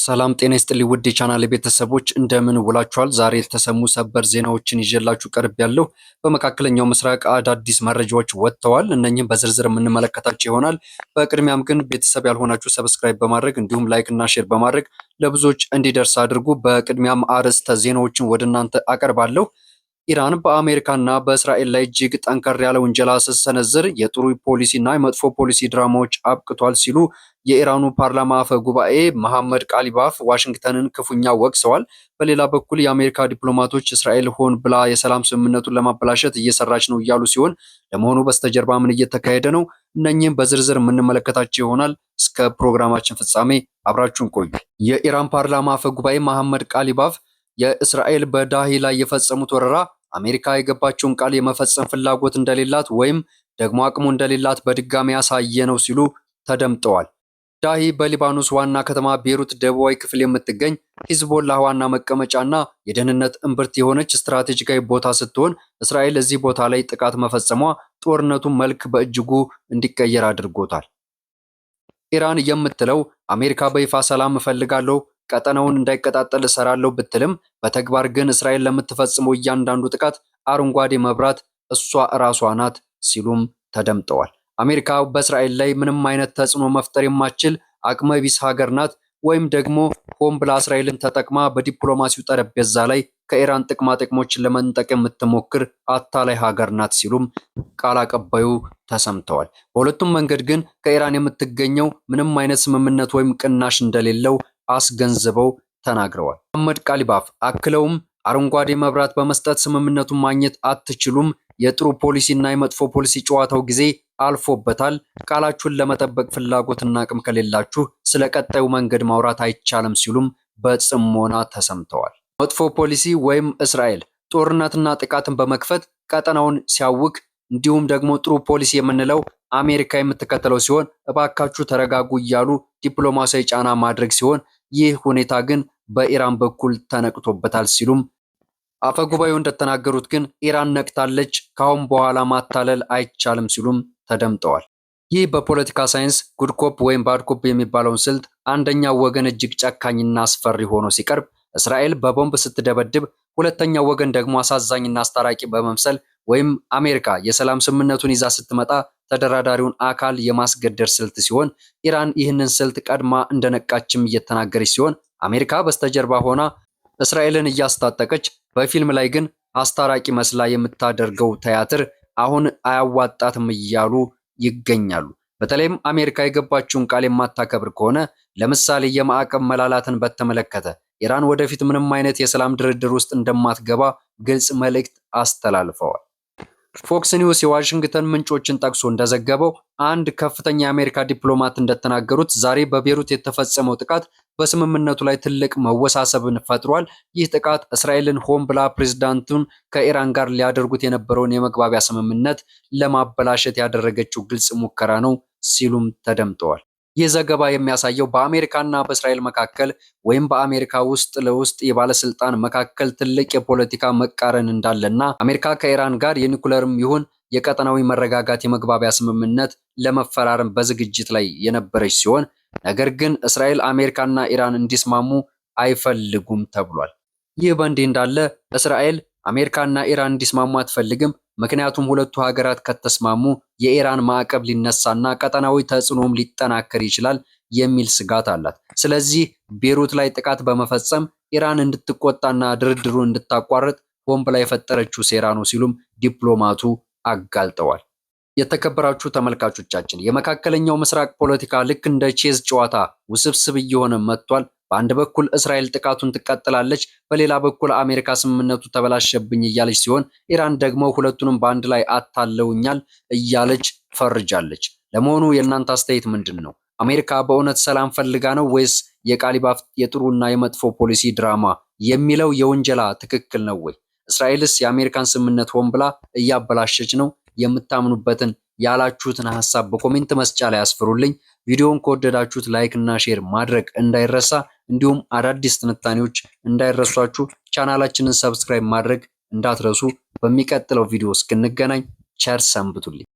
ሰላም ጤና ይስጥልኝ ውድ የቻናሌ ቤተሰቦች እንደምን ውላችኋል? ዛሬ የተሰሙ ሰበር ዜናዎችን ይዤላችሁ ቀርቤያለሁ። በመካከለኛው ምስራቅ አዳዲስ መረጃዎች ወጥተዋል። እነኚህም በዝርዝር የምንመለከታቸው ይሆናል። በቅድሚያም ግን ቤተሰብ ያልሆናችሁ ሰብስክራይብ በማድረግ እንዲሁም ላይክ እና ሼር በማድረግ ለብዙዎች እንዲደርስ አድርጉ። በቅድሚያም አርዕስተ ዜናዎችን ወደ እናንተ አቀርባለሁ። ኢራን በአሜሪካና በእስራኤል ላይ እጅግ ጠንከር ያለ ውንጀላ ስትሰነዝር የጥሩ ፖሊሲና የመጥፎ ፖሊሲ ድራማዎች አብቅቷል ሲሉ የኢራኑ ፓርላማ አፈ ጉባኤ መሐመድ ቃሊባፍ ዋሽንግተንን ክፉኛ ወቅሰዋል። በሌላ በኩል የአሜሪካ ዲፕሎማቶች እስራኤል ሆን ብላ የሰላም ስምምነቱን ለማበላሸት እየሰራች ነው እያሉ ሲሆን ለመሆኑ በስተጀርባ ምን እየተካሄደ ነው? እነኚህም በዝርዝር የምንመለከታቸው ይሆናል። እስከ ፕሮግራማችን ፍጻሜ አብራችሁን ቆዩ። የኢራን ፓርላማ አፈ ጉባኤ መሐመድ ቃሊባፍ የእስራኤል በዳሂ ላይ የፈጸሙት ወረራ አሜሪካ የገባቸውን ቃል የመፈጸም ፍላጎት እንደሌላት ወይም ደግሞ አቅሙ እንደሌላት በድጋሚ ያሳየ ነው ሲሉ ተደምጠዋል። ዳሂ በሊባኖስ ዋና ከተማ ቤሩት ደቡባዊ ክፍል የምትገኝ ሂዝቦላህ ዋና መቀመጫና የደህንነት እምብርት የሆነች ስትራቴጂካዊ ቦታ ስትሆን እስራኤል እዚህ ቦታ ላይ ጥቃት መፈጸሟ ጦርነቱን መልክ በእጅጉ እንዲቀየር አድርጎታል። ኢራን የምትለው አሜሪካ በይፋ ሰላም እፈልጋለሁ፣ ቀጠናውን እንዳይቀጣጠል እሰራለሁ ብትልም በተግባር ግን እስራኤል ለምትፈጽመው እያንዳንዱ ጥቃት አረንጓዴ መብራት እሷ እራሷ ናት ሲሉም ተደምጠዋል። አሜሪካ በእስራኤል ላይ ምንም አይነት ተጽዕኖ መፍጠር የማትችል አቅመ ቢስ ሀገር ናት፣ ወይም ደግሞ ሆን ብላ እስራኤልን ተጠቅማ በዲፕሎማሲው ጠረጴዛ ላይ ከኢራን ጥቅማ ጥቅሞችን ለመንጠቅ የምትሞክር አታላይ ሀገር ናት ሲሉም ቃል አቀባዩ ተሰምተዋል። በሁለቱም መንገድ ግን ከኢራን የምትገኘው ምንም አይነት ስምምነት ወይም ቅናሽ እንደሌለው አስገንዝበው ተናግረዋል። መሐመድ ቃሊባፍ አክለውም አረንጓዴ መብራት በመስጠት ስምምነቱን ማግኘት አትችሉም፣ የጥሩ ፖሊሲና የመጥፎ ፖሊሲ ጨዋታው ጊዜ አልፎበታል፣ ቃላችሁን ለመጠበቅ ፍላጎትና አቅም ከሌላችሁ ስለ ቀጣዩ መንገድ ማውራት አይቻልም ሲሉም በጽሞና ተሰምተዋል። መጥፎ ፖሊሲ ወይም እስራኤል ጦርነትና ጥቃትን በመክፈት ቀጠናውን ሲያውክ፣ እንዲሁም ደግሞ ጥሩ ፖሊሲ የምንለው አሜሪካ የምትከተለው ሲሆን እባካችሁ ተረጋጉ እያሉ ዲፕሎማሲያዊ ጫና ማድረግ ሲሆን ይህ ሁኔታ ግን በኢራን በኩል ተነቅቶበታል ሲሉም አፈጉባኤው እንደተናገሩት ግን ኢራን ነቅታለች፣ ካሁን በኋላ ማታለል አይቻልም ሲሉም ተደምጠዋል። ይህ በፖለቲካ ሳይንስ ጉድ ኮፕ ወይም ባድ ኮፕ የሚባለውን ስልት አንደኛው ወገን እጅግ ጨካኝና አስፈሪ ሆኖ ሲቀርብ እስራኤል በቦምብ ስትደበድብ፣ ሁለተኛው ወገን ደግሞ አሳዛኝና አስታራቂ በመምሰል ወይም አሜሪካ የሰላም ስምምነቱን ይዛ ስትመጣ ተደራዳሪውን አካል የማስገደር ስልት ሲሆን ኢራን ይህንን ስልት ቀድማ እንደነቃችም እየተናገረች ሲሆን አሜሪካ በስተጀርባ ሆና እስራኤልን እያስታጠቀች በፊልም ላይ ግን አስታራቂ መስላ የምታደርገው ቲያትር አሁን አያዋጣትም እያሉ ይገኛሉ። በተለይም አሜሪካ የገባችውን ቃል የማታከብር ከሆነ ለምሳሌ የማዕቀብ መላላትን በተመለከተ ኢራን ወደፊት ምንም አይነት የሰላም ድርድር ውስጥ እንደማትገባ ግልጽ መልእክት አስተላልፈዋል። ፎክስ ኒውስ የዋሽንግተን ምንጮችን ጠቅሶ እንደዘገበው አንድ ከፍተኛ የአሜሪካ ዲፕሎማት እንደተናገሩት ዛሬ በቤሩት የተፈጸመው ጥቃት በስምምነቱ ላይ ትልቅ መወሳሰብን ፈጥሯል። ይህ ጥቃት እስራኤልን ሆን ብላ ፕሬዝዳንቱን ከኢራን ጋር ሊያደርጉት የነበረውን የመግባቢያ ስምምነት ለማበላሸት ያደረገችው ግልጽ ሙከራ ነው ሲሉም ተደምጠዋል። ይህ ዘገባ የሚያሳየው በአሜሪካና በእስራኤል መካከል ወይም በአሜሪካ ውስጥ ለውስጥ የባለስልጣን መካከል ትልቅ የፖለቲካ መቃረን እንዳለና አሜሪካ ከኢራን ጋር የኒኩለርም ይሁን የቀጠናዊ መረጋጋት የመግባቢያ ስምምነት ለመፈራረም በዝግጅት ላይ የነበረች ሲሆን ነገር ግን እስራኤል አሜሪካና ኢራን እንዲስማሙ አይፈልጉም ተብሏል። ይህ በእንዲህ እንዳለ እስራኤል አሜሪካና ኢራን እንዲስማሙ አትፈልግም፣ ምክንያቱም ሁለቱ ሀገራት ከተስማሙ የኢራን ማዕቀብ ሊነሳና ቀጠናዊ ተጽዕኖም ሊጠናከር ይችላል የሚል ስጋት አላት። ስለዚህ ቤሩት ላይ ጥቃት በመፈጸም ኢራን እንድትቆጣና ድርድሩን እንድታቋርጥ ቦምብ ላይ የፈጠረችው ሴራ ነው ሲሉም ዲፕሎማቱ አጋልጠዋል። የተከበራችሁ ተመልካቾቻችን የመካከለኛው ምስራቅ ፖለቲካ ልክ እንደ ቼዝ ጨዋታ ውስብስብ እየሆነ መጥቷል። በአንድ በኩል እስራኤል ጥቃቱን ትቀጥላለች፣ በሌላ በኩል አሜሪካ ስምምነቱ ተበላሸብኝ እያለች ሲሆን ኢራን ደግሞ ሁለቱንም በአንድ ላይ አታለውኛል እያለች ፈርጃለች። ለመሆኑ የእናንተ አስተያየት ምንድን ነው? አሜሪካ በእውነት ሰላም ፈልጋ ነው ወይስ የቃሊባፍ የጥሩና የመጥፎ ፖሊሲ ድራማ የሚለው የውንጀላ ትክክል ነው ወይ? እስራኤልስ የአሜሪካን ስምምነት ሆን ብላ እያበላሸች ነው? የምታምኑበትን ያላችሁትን ሐሳብ በኮሜንት መስጫ ላይ አስፍሩልኝ። ቪዲዮውን ከወደዳችሁት ላይክ እና ሼር ማድረግ እንዳይረሳ፣ እንዲሁም አዳዲስ ትንታኔዎች እንዳይረሷችሁ ቻናላችንን ሰብስክራይብ ማድረግ እንዳትረሱ። በሚቀጥለው ቪዲዮ እስክንገናኝ ቸር ሰንብቱልኝ።